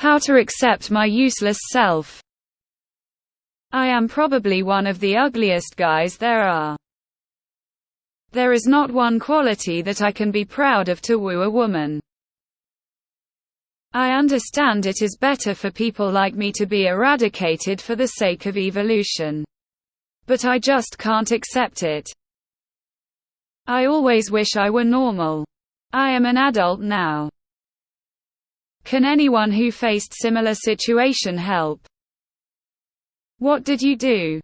How to accept my useless self. I am probably one of the ugliest guys there are. There is not one quality that I can be proud of to woo a woman. I understand it is better for people like me to be eradicated for the sake of evolution. But I just can't accept it. I always wish I were normal. I am an adult now. Can anyone who faced similar situation help? What did you do?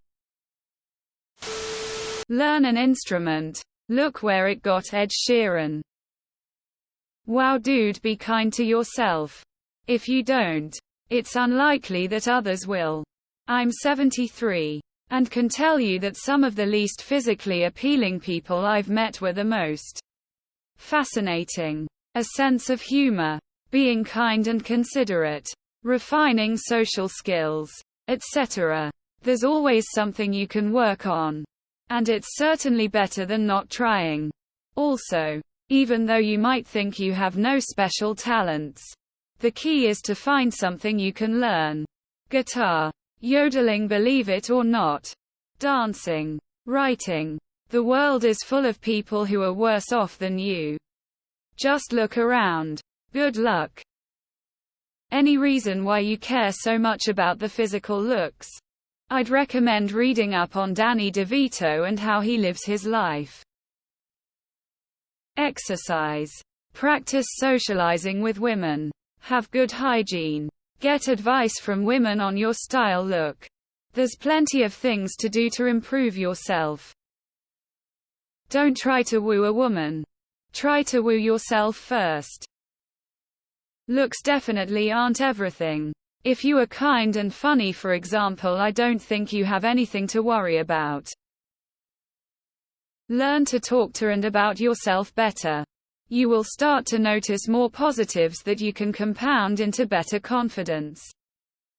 Learn an instrument. Look where it got Ed Sheeran. Wow dude, be kind to yourself. If you don't, it's unlikely that others will. I'm 73. And can tell you that some of the least physically appealing people I've met were the most fascinating. A sense of humor, being kind and considerate, refining social skills, etc. There's always something you can work on. And it's certainly better than not trying. Also, even though you might think you have no special talents, the key is to find something you can learn. Guitar, yodeling, believe it or not, dancing, writing. The world is full of people who are worse off than you. Just look around. Good luck. Any reason why you care so much about the physical looks? I'd recommend reading up on Danny DeVito and how he lives his life. Exercise. Practice socializing with women. Have good hygiene. Get advice from women on your style look. There's plenty of things to do to improve yourself. Don't try to woo a woman. Try to woo yourself first. Looks definitely aren't everything. If you are kind and funny, for example, I don't think you have anything to worry about. Learn to talk to and about yourself better. You will start to notice more positives that you can compound into better confidence.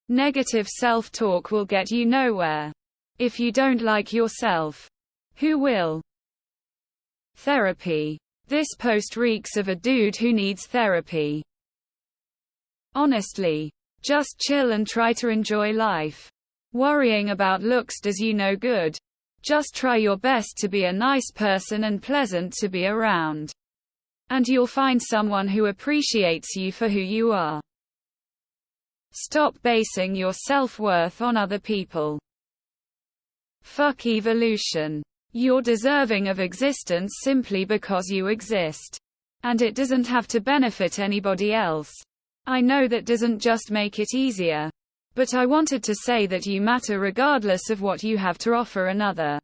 Negative self-talk will get you nowhere. If you don't like yourself, who will? Therapy. This post reeks of a dude who needs therapy. Honestly, just chill and try to enjoy life. Worrying about looks does you no good. Just try your best to be a nice person and pleasant to be around. And you'll find someone who appreciates you for who you are. Stop basing your self-worth on other people. Fuck evolution. You're deserving of existence simply because you exist. And it doesn't have to benefit anybody else. I know that doesn't just make it easier. But I wanted to say that you matter regardless of what you have to offer another.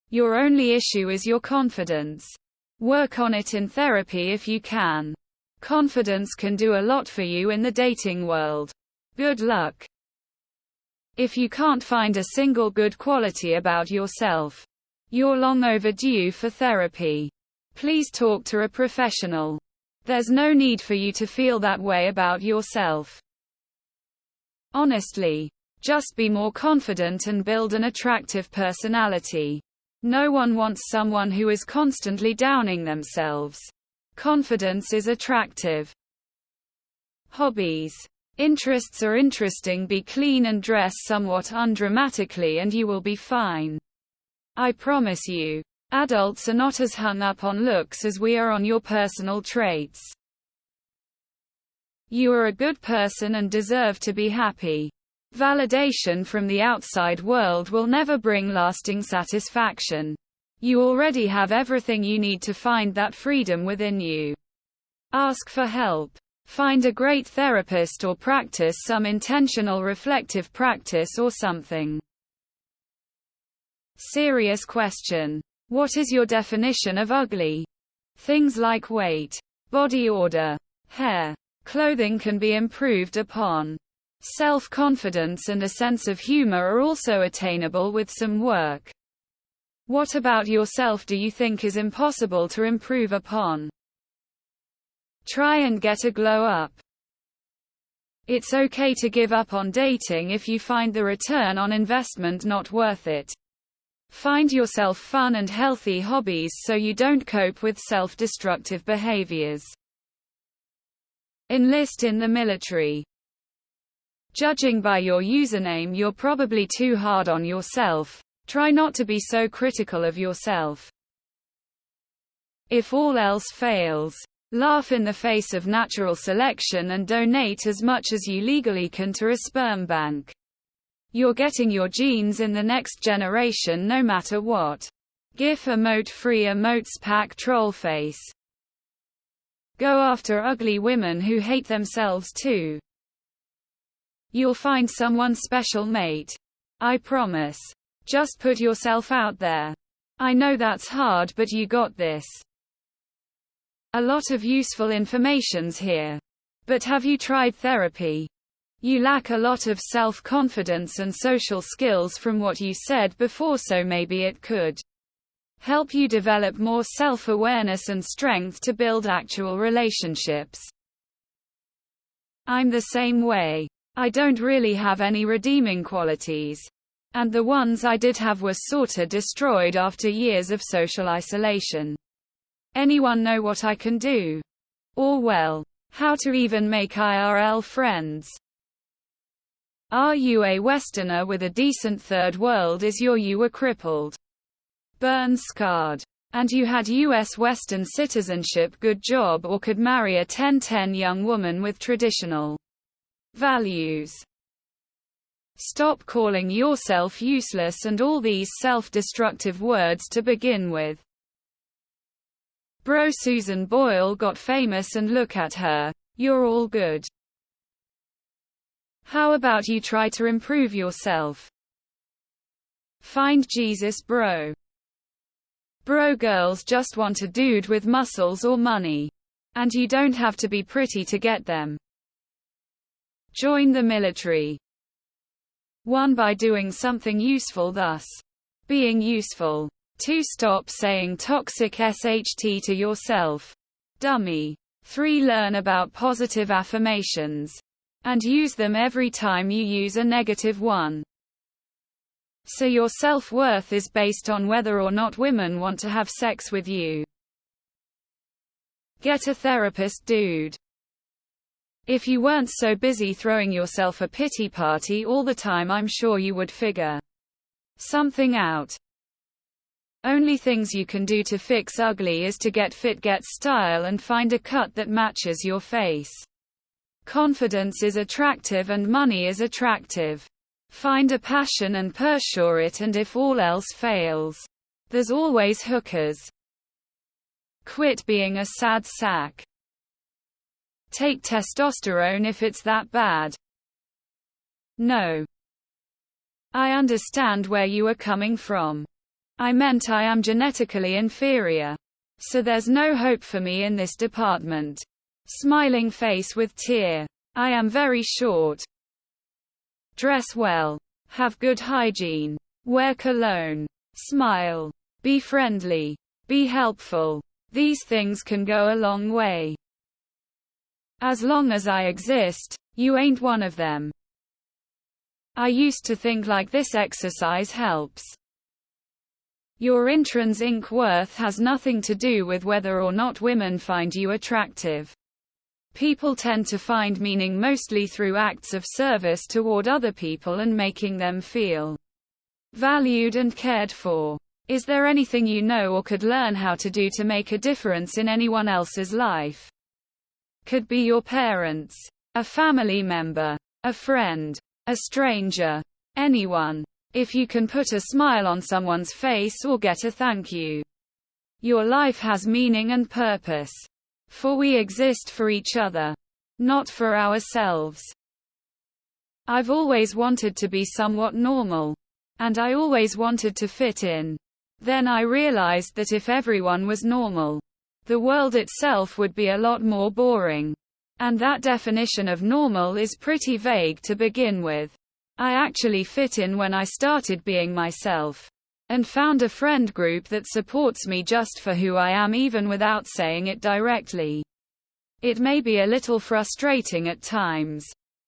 Your only issue is your confidence. Work on it in therapy if you can. Confidence can do a lot for you in the dating world. Good luck. If you can't find a single good quality about yourself, you're long overdue for therapy. Please talk to a professional. There's no need for you to feel that way about yourself. Honestly, just be more confident and build an attractive personality. No one wants someone who is constantly downing themselves. Confidence is attractive. Hobbies. Interests are interesting. Be clean and dress somewhat undramatically and you will be fine. I promise you. Adults are not as hung up on looks as we are on your personal traits. You are a good person and deserve to be happy. Validation from the outside world will never bring lasting satisfaction. You already have everything you need to find that freedom within you. Ask for help. Find a great therapist or practice some intentional reflective practice or something. Serious question. What is your definition of ugly? Things like weight, body odor, hair, clothing can be improved upon. Self-confidence and a sense of humor are also attainable with some work. What about yourself do you think is impossible to improve upon? Try and get a glow up. It's okay to give up on dating if you find the return on investment not worth it. Find yourself fun and healthy hobbies so you don't cope with self-destructive behaviors. Enlist in the military. Judging by your username, you're probably too hard on yourself. Try not to be so critical of yourself. If all else fails, laugh in the face of natural selection and donate as much as you legally can to a sperm bank. You're getting your genes in the next generation no matter what. GIF emote free emotes pack troll face. Go after ugly women who hate themselves too. You'll find someone special, mate. I promise. Just put yourself out there. I know that's hard, but you got this. A lot of useful information's here. But have you tried therapy? You lack a lot of self-confidence and social skills from what you said before, so maybe it could help you develop more self-awareness and strength to build actual relationships. I'm the same way. I don't really have any redeeming qualities. And the ones I did have were sorta destroyed after years of social isolation. Anyone know what I can do? Or well, how to even make IRL friends? Are you a Westerner with a decent third world? You were crippled, burn scarred, and you had US Western citizenship, good job, or could marry a 10-10 young woman with traditional values. Stop calling yourself useless and all these self-destructive words to begin with. Bro, Susan Boyle got famous and look at her. You're all good. How about you try to improve yourself? Find Jesus, bro. Bro, girls just want a dude with muscles or money. And you don't have to be pretty to get them. Join the military. 1. By doing something useful, thus being useful. 2. Stop saying toxic SHT to yourself. Dummy. 3. Learn about positive affirmations. And use them every time you use a negative one. So your self-worth is based on whether or not women want to have sex with you. Get a therapist, dude. If you weren't so busy throwing yourself a pity party all the time, I'm sure you would figure something out. Only things you can do to fix ugly is to get fit, get style, and find a cut that matches your face. Confidence is attractive and money is attractive. Find a passion and pursue it, and if all else fails, there's always hookers. Quit being a sad sack. Take testosterone if it's that bad. No. I understand where you are coming from. I meant I am genetically inferior. So there's no hope for me in this department. Smiling face with tear. I am very short. Dress well. Have good hygiene. Wear cologne. Smile. Be friendly. Be helpful. These things can go a long way. As long as I exist, you ain't one of them. I used to think like this exercise helps. Your intrinsic worth has nothing to do with whether or not women find you attractive. People tend to find meaning mostly through acts of service toward other people and making them feel valued and cared for. Is there anything you know or could learn how to do to make a difference in anyone else's life? Could be your parents, a family member, a friend, a stranger, anyone. If you can put a smile on someone's face or get a thank you, your life has meaning and purpose. For we exist for each other, not for ourselves. I've always wanted to be somewhat normal. And I always wanted to fit in. Then I realized that if everyone was normal, the world itself would be a lot more boring. And that definition of normal is pretty vague to begin with. I actually fit in when I started being myself. And found a friend group that supports me just for who I am, even without saying it directly. It may be a little frustrating at times.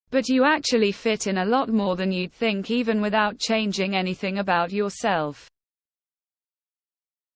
But you actually fit in a lot more than you'd think, even without changing anything about yourself.